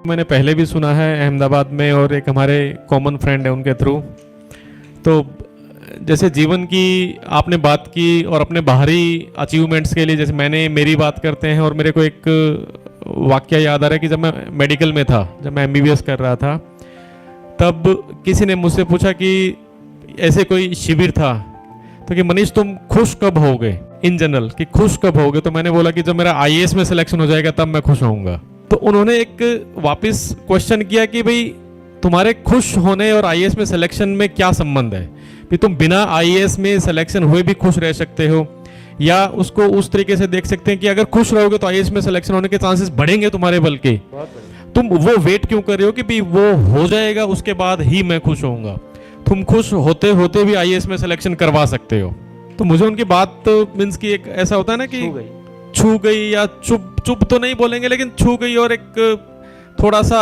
मैंने पहले भी सुना है अहमदाबाद में, और एक हमारे कॉमन फ्रेंड है उनके थ्रू। तो जैसे जीवन की आपने बात की और अपने बाहरी अचीवमेंट्स के लिए, जैसे मैंने मेरी बात करते हैं, और मेरे को एक वाक्य याद आ रहा है कि जब मैं मेडिकल में था, जब मैं एमबीबीएस कर रहा था, तब किसी ने मुझसे पूछा कि ऐसे कोई शिविर था तो कि मनीष तुम खुश कब होगे इन जनरल, कि खुश कब होगे। तो मैंने बोला कि जब मेरा आईएएस में सिलेक्शन हो जाएगा तब मैं खुश होऊंगा। तो उन्होंने एक वापस क्वेश्चन किया कि भाई तुम्हारे खुश होने और आईएएस में सिलेक्शन में क्या संबंध है, कि तुम बिना आईएएस में सिलेक्शन हुए भी खुश रह सकते हो, या उसको उस तरीके से देख सकते हैं कि अगर खुश रहोगे तो आईएएस में सिलेक्शन होने के चांसेस बढ़ेंगे तुम्हारे, बल्कि तुम वो वेट क्यों कर रहे हो कि भी वो हो जाएगा उसके बाद ही मैं खुश होऊंगा। तुम खुश होते होते भी आईएएस में सिलेक्शन करवा सकते हो। तो मुझे उनकी बात तो मीन्स की एक ऐसा होता है ना कि छू गई या चुप तो नहीं बोलेंगे, लेकिन छू गई, और एक थोड़ा सा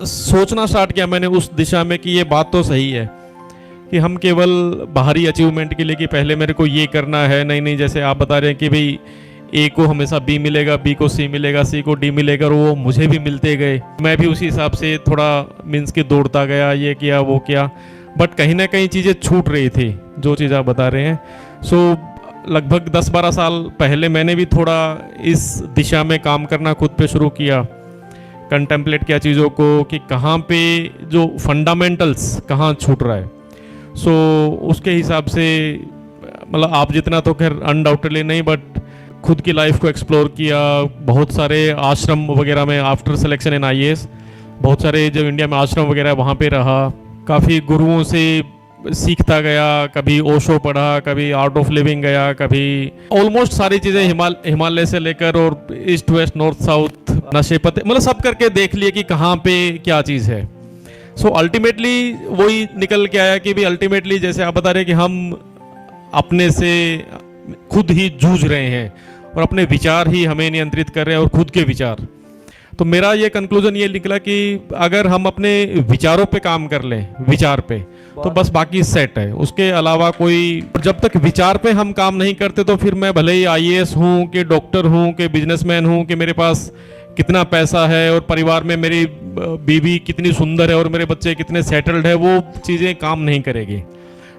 सोचना स्टार्ट किया मैंने उस दिशा में कि ये बात तो सही है कि हम केवल बाहरी अचीवमेंट के लिए कि पहले मेरे को ये करना है, नहीं जैसे आप बता रहे हैं कि भाई ए को हमेशा बी मिलेगा, बी को सी मिलेगा, सी को डी मिलेगा, और वो मुझे भी मिलते गए। मैं भी उसी हिसाब से थोड़ा मीन्स की दौड़ता गया, ये किया वो किया, बट कहीं ना कहीं चीज़ें छूट रही थी, जो चीज़ आप बता रहे हैं। सो लगभग 10-12 साल पहले मैंने भी थोड़ा इस दिशा में काम करना खुद पे शुरू किया, कंटेम्पलेट किया चीज़ों को कि कहाँ पे जो फंडामेंटल्स कहाँ छूट रहा है। सो उसके हिसाब से मतलब आप जितना तो खैर अनडाउटेडली नहीं, बट खुद की लाइफ को एक्सप्लोर किया, बहुत सारे आश्रम वगैरह में आफ्टर सिलेक्शन इन आईएएस, बहुत सारे जो इंडिया में आश्रम वगैरह वहाँ पे रहा, काफ़ी गुरुओं से सीखता गया, कभी ओशो पढ़ा, कभी आर्ट ऑफ लिविंग गया, कभी ऑलमोस्ट सारी चीज़ें हिमालय से लेकर और ईस्ट वेस्ट नॉर्थ साउथ नशे पते मतलब सब करके देख लिए कि कहाँ पे क्या चीज़ है। सो अल्टीमेटली वही निकल के आया कि भी अल्टीमेटली जैसे आप बता रहे हैं कि हम अपने से खुद ही जूझ रहे हैं और अपने विचार ही हमें नियंत्रित कर रहे हैं, और खुद के विचार। तो मेरा ये कंक्लूजन ये निकला कि अगर हम अपने विचारों पे काम कर लें, विचार पे, तो बस बाकी सेट है। उसके अलावा कोई, जब तक विचार पे हम काम नहीं करते तो फिर मैं भले ही आईएएस हूँ कि डॉक्टर हूँ कि बिजनेसमैन हूँ कि मेरे पास कितना पैसा है और परिवार में मेरी बीवी कितनी सुंदर है और मेरे बच्चे कितने सेटल्ड है, वो चीज़ें काम नहीं करेगी।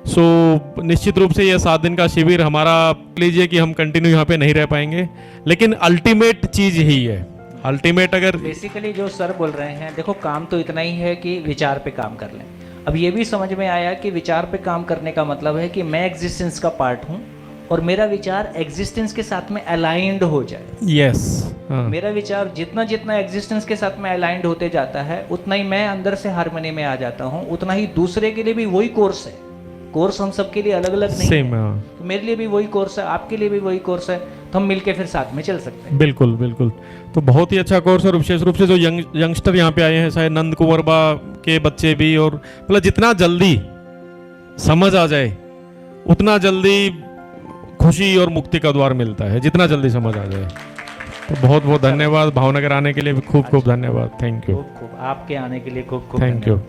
सो निश्चित रूप से ये 7 दिन का शिविर हमारा लीजिए कि हम कंटिन्यू यहाँ पे नहीं रह पाएंगे, लेकिन अल्टीमेट चीज़ यही है। अल्टीमेट अगर बेसिकली जो सर बोल रहे हैं, देखो काम तो इतना ही है कि विचार पे काम कर लें। अब ये भी समझ में आया कि विचार पे काम करने का मतलब है कि मैं एग्जिस्टेंस का पार्ट हूँ और मेरा विचार एग्जिस्टेंस के साथ में अलाइंड हो जाए। यस, मेरा विचार जितना जितना एग्जिस्टेंस के साथ में अलाइंड होते जाता है, उतना ही मैं अंदर से हार्मनी में आ जाता हूँ, उतना ही दूसरे के लिए भी वही कोर्स है। कोर्स हम सबके लिए अलग अलग नहीं है, तो मेरे लिए भी वही कोर्स है, आपके लिए भी वही कोर्स है, तो हम मिलके फिर साथ में चल सकते हैं। बिल्कुल बिल्कुल। तो बहुत ही अच्छा कोर्स, और विशेष रूप से जो यंगस्टर यहाँ पे आए हैं, शायद नंद कुंवर बा के बच्चे भी, और मतलब जितना जल्दी समझ आ जाए उतना जल्दी खुशी और मुक्ति का द्वार मिलता है, जितना जल्दी समझ आ जाए। तो बहुत बहुत धन्यवाद भावनगर आने के लिए, खूब खूब धन्यवाद। Thank you. खूब खूब आपके आने के लिए खूब खूब थैंक यू।